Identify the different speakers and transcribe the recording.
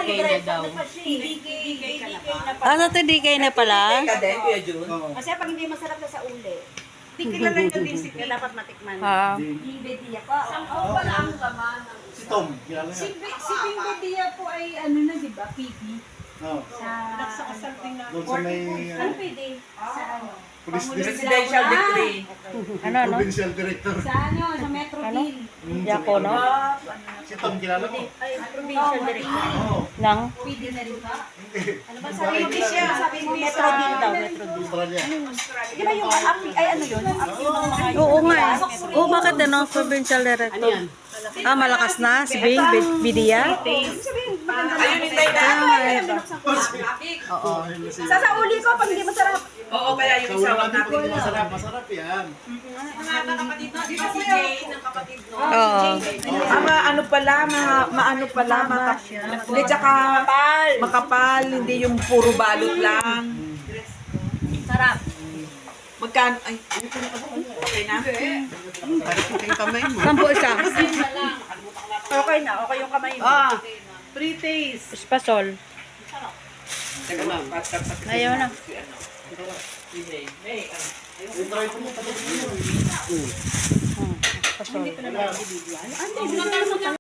Speaker 1: na daw.
Speaker 2: Ano to, DK na pala?
Speaker 3: Kuya Jun.
Speaker 4: Kasi pag hindi masarap na sa uli,
Speaker 5: Hindi kilala nyo din si
Speaker 4: kaya dapat matikman.
Speaker 5: Bimbedia pa.
Speaker 1: Wala ang laman.
Speaker 6: Si Tom, kilala
Speaker 5: Si
Speaker 6: niya.
Speaker 5: Bimbedia po ay ano na, di ba? PP.
Speaker 6: Oo.
Speaker 5: Sa kasalding na.
Speaker 6: Doon sa may
Speaker 5: Ano pwede? Sa ano?
Speaker 3: Presidential decree.
Speaker 2: Ano?
Speaker 6: provincial director.
Speaker 5: Sa ano? Sa Metro Bill.
Speaker 2: Yako, no?
Speaker 6: Si Tom, kilala mo?
Speaker 4: Ay, provincial director.
Speaker 6: Oo.
Speaker 2: Nang?
Speaker 5: Pwede na rin ba?
Speaker 4: Ano ba sabi mo siya? Sabi mo
Speaker 2: Metro din daw, Metro din.
Speaker 6: Australia.
Speaker 4: Di ba yung api, ay ano yun? Yung api ng mga
Speaker 2: Oo nga eh. Oo, bakit ano? Provincial director. Ah, malakas na? Si Bing? Bidia?
Speaker 3: Ayun, hintay na.
Speaker 2: Oo.
Speaker 4: sa uli ko, pag hindi masarap.
Speaker 3: Oo, kaya yung
Speaker 6: Sa
Speaker 3: isawag
Speaker 6: ulan natin,
Speaker 3: natin.
Speaker 6: masarap, masarap yan.
Speaker 2: Oo.
Speaker 3: Ano pala, maano pala, hindi, tsaka makapal, hindi yung puro balot lang.
Speaker 4: Sarap.
Speaker 3: Magkano, ay, okay na?
Speaker 2: Sampo isa.
Speaker 4: Okay na, okay yung kamay mo.
Speaker 3: Pre-taste.
Speaker 2: Espasol. Ayaw na. Espasol.